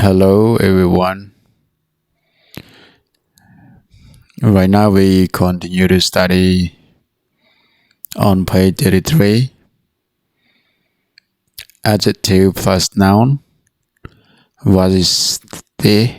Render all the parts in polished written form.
Hello everyone. Right now we continue to study on page 33. Adjective plus noun. What is the,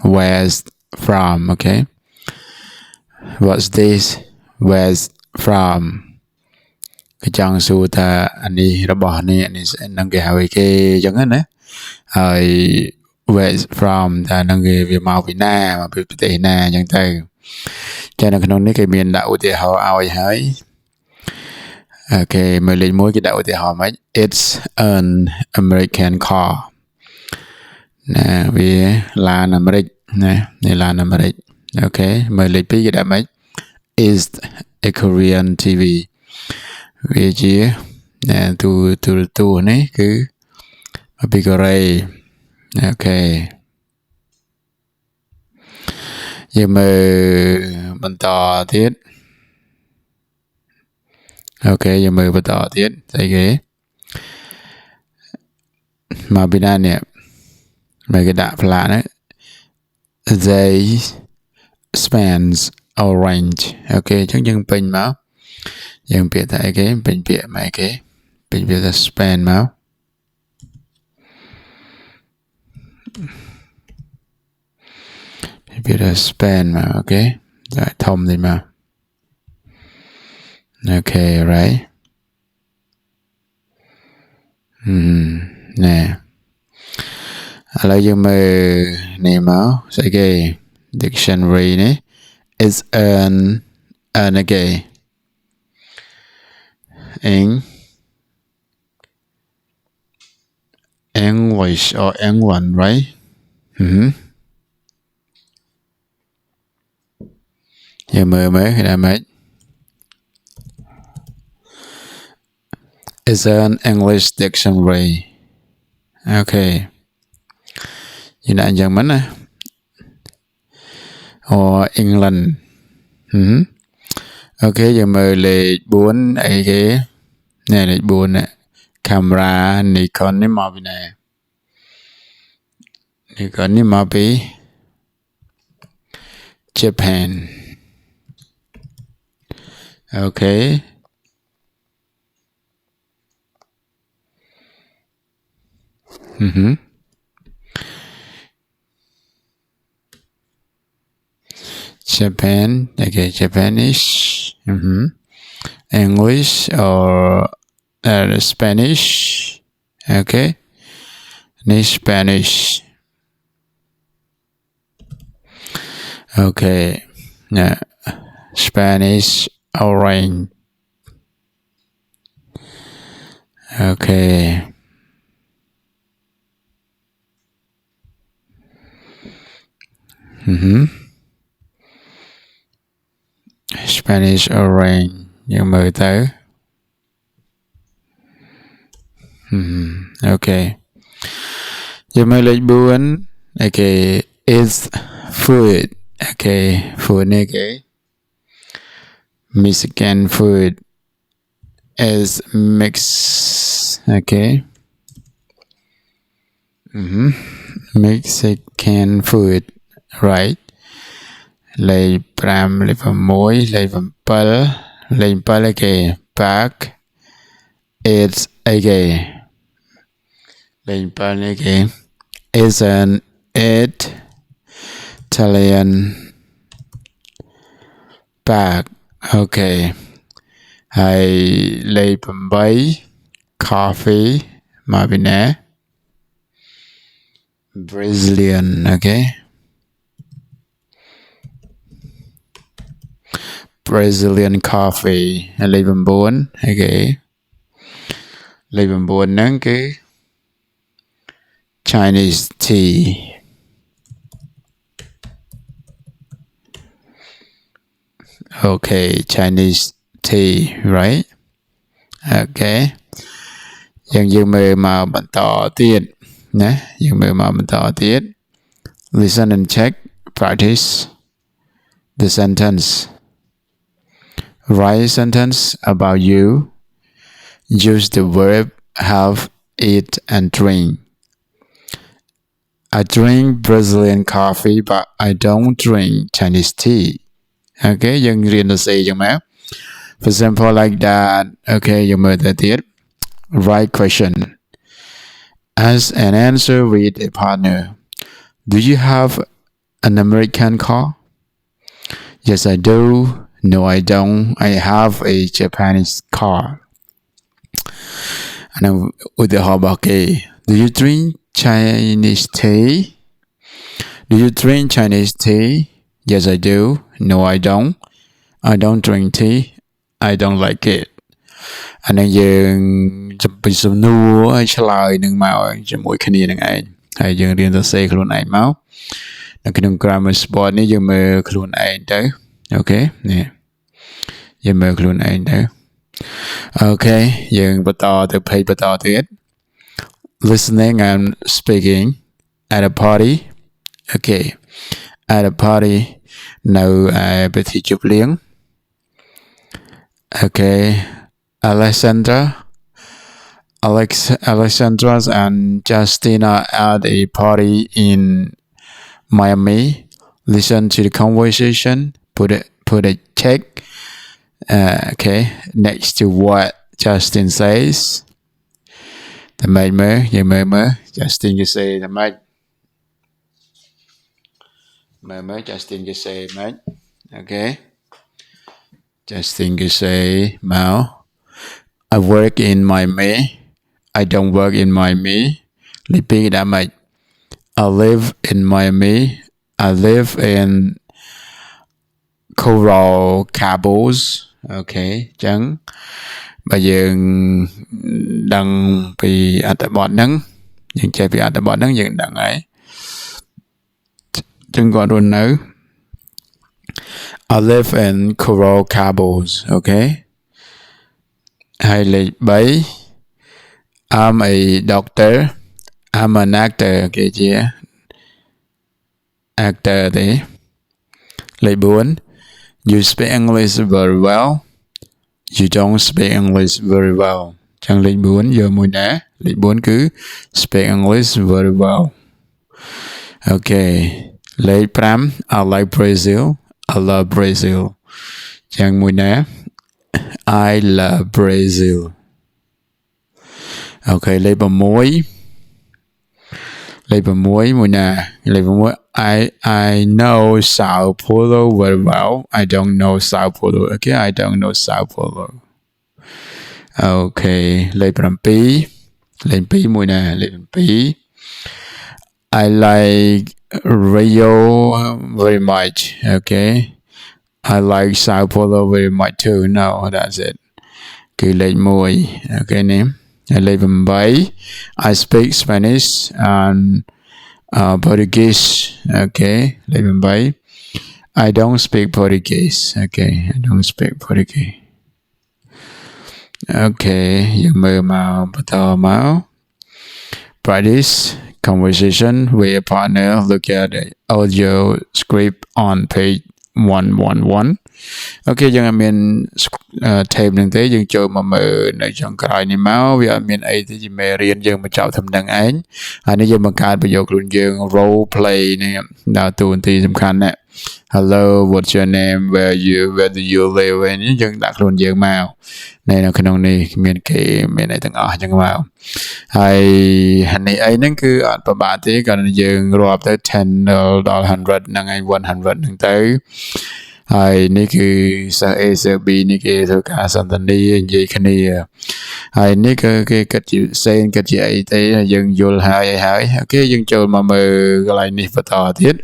where's from, okay? What's this, where's from? cái chăng su ta anh đi nó bỏ này anh sẽ nâng cái hỏi cái giống hết đấy hỏi where's from ta nâng cái về màu Việt Nam mà Việt Tây na chẳng từ cho nên cái này cái miền đạo thì họ ao hỏi ok mới lên mỗi cái đạo thì họ mấy it's an American car nè vì là Americ nè này là Americ ok mới lên cái đạo mấy is a Korean TV vì chứ nè tu này cứ bị cái này ok giờ mìnhต่อ tiếp ok giờ mìnhต่อ tiếp thấy cái mà bên này nè mấy cái đạp lạ đấy they spans orange ok chắc chắn bình máuยังเปลี่ยนแต่cáiเป็นเปลี่ยนไม่cáiเป็นเปลี่ยนแต่ span มาเป็นเปลี่ยนแต่ span มาโอเคได้ทอมได้มาโอเค right nè อะไรยังไม่เนี่ยมาใส่cái dictionary นี่ is an again in English or England, right? Giờ mới cái này mới. It's an English dictionary. Okay. Như là dạng mình à? Or England. Ok, giờ mời lệ 4 ấy cái này lệ 4 nè. Camera Nikon ní màu bên này. Nikon ní màu bên Japan. Ok. Japan, okay, Japanese, English or Spanish, okay, Spanish, okay, yeah, Spanish orange, okay. Spanish orange nhưng mời tới ok giờ mời lấy 4 ok is food ok food này cái Mexican food is mix ok Mexican food right lấy 5 lấy 6 lấy 7 lấy 8 cái park it's again lấy 8 cái is an Italian park okay hay lấy 7 coffee mà bên này Brazilian okay Brazilian coffee lấy 4 hay cái lấy 4 nắng cái Chinese tea okay Chinese tea right okayยังมือมาบรรต่อ tiếp นะยังมือมาบรรต่อ tiếp listen and check practice the sentence write a sentence about you use the verb have eat and drink I drink Brazilian coffee but I don't drink Chinese tea okay យើងរៀនសរសេរចឹងមក for example like that okay យើងមើលទៅទៀត right question as an answer with a partner do you have an American car yes I do no I don't I have a Japanese car and then with the okay do you drink Chinese tea do you drink Chinese tea yes I do no I don't drink tea I don't like it អានេះយើងចំពីសំណួរឲ្យឆ្លើយនឹងមកជាមួយគ្នានឹងឯងហើយយើងរៀនសរសេរខ្លួនឯងមកនៅក្នុង grammar spot នេះយើងមើលខ្លួនឯងទៅអូខេនេះយើងមើលខ្លួនឯងទៅអូខេយើងបន្តទៅ page បន្តទៀត listening and speaking at a party okay at a party នៅពិធីជប់លៀង okay Alexandra and Justina at a party in Miami listen to the conversation put a check okay next to what Justin says the meme Justin you say the mic meme Justin you say mic okay Justin you say Mao I work in Miami I don't work in Miami repeat that mic I live in Miami I live in Coral Gables okay ចឹងបើយើងដឹងពីអត្ថបទហ្នឹងយើងចេះពីអត្ថបទហ្នឹងយើងដឹងហើយចឹងគាត់រស់នៅ I live in Coral Gables okay ហើយលេខ3 I'm a doctor I'm an actor គេជា actor ទេលេខ4 You speak English very well You don't speak English very well ចឹងលេខ4យកមួយណាលេខ4គឺ speak English very well okay លេខ5 I like Brazil I love Brazil ចឹងមួយណា I love Brazil okay លេខ6មួយណាលេខ6 I know Sao Paulo very well I don't know Sao Paulo okay I don't know Sao Paulo okay លេខ7មួយណាលេខ7 I like Rio very much okay I like Sao Paulo very much too no that's it គឺលេខ1 okay នេះលេខ8 I speak Spanish and Portuguese okay លេខ8 I don't speak Portuguese okay I don't speak Portuguese okay យើងមើលមកបន្តមក practice conversation with a partner look at the audio script on page 111 okay យើងអត់មាន tape នឹងទេយើងចូលមកមើលនៅចុងក្រោយនេះមកវាអត់មានអីទេជាមេរៀនយើងមកចប់ត្រឹមហ្នឹងឯងហើយនេះយើងបង្កើតប្រយោគខ្លួនយើង role play នេះដើរតួនាទីសំខាន់ណាស់ Hello what's your name where do you live នេះយើងដាក់ខ្លួនយើងមកនៅក្នុងនេះមានគេមានអីទាំងអស់អញ្ចឹងមកហើយនេះអីហ្នឹងគឺអត់ប្របាទេគ្រាន់តែយើងរាប់ទៅ10ដល់100ហ្នឹងឯង100ហ្នឹងទៅហើយនេះគឺសិស្ស A សិស្ស B នេះគេធ្វើការសន្ទនានិយាយគ្នាហើយនេះគឺគេគិតជាសេនគិតជាអីទេយើងយល់ហើយអូខេយើងចូលមកមើលកន្លែងនេះបន្តទៀត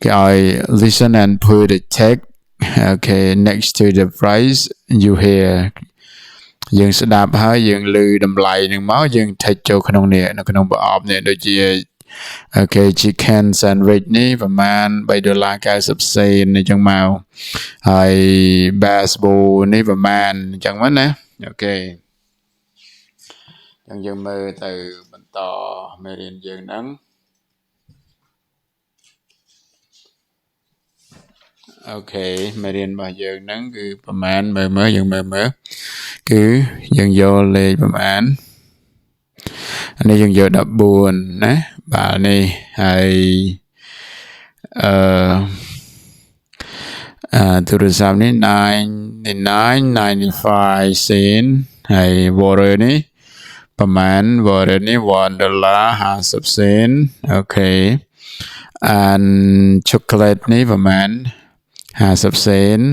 គេឲ្យ listen and put the text okay next to the price you hear យើងស្ដាប់ហើយយើងឮតម្លៃនឹងមកយើង take ចូលក្នុងនេះនៅក្នុងប្រអប់នេះដូចជា okay chicken sandwich នេះប្រហែល$3.90សេនអញ្ចឹងមកហើយ baseball នេះប្រហែលអញ្ចឹងមកណាអូខេអញ្ចឹងយើងមើលទៅបន្តមេរៀនយើងហ្នឹងអូខេមេរៀនរបស់យើងហ្នឹងគឺប្រហែលមើលយើងមើលគឺយើងយកលេខប្រហែលនេះយើងយក14ណា bà này hay to the sum ni 9.95 cent ហើយ water នេះប្រមាណ water នេះ$1.50 cent អូខេ and chocolate នេះប្រមាណ50 cent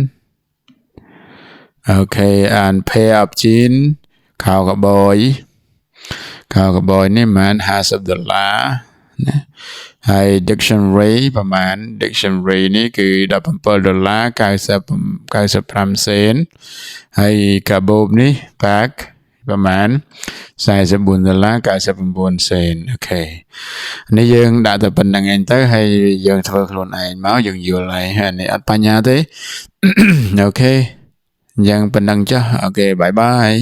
អូខេ and pair of jean ខោកាប៊យនេះប្រមាណ$50ណាហើយ dictionary ប្រមាណ dictionary នេះគឺ$17.95 cent ហើយកាបូបនេះ pack ប្រមាណ$44.99 cent អូខេនេះយើងដាក់ទៅប៉ុណ្្នឹងឯងទៅហើយយើងធ្វើខ្លួនឯងមកយើងយល់ហើយនេះអត់បញ្ហាទេអូខេអញ្ចឹងប៉ុណ្្នឹងចុះអូខេបាយបាយ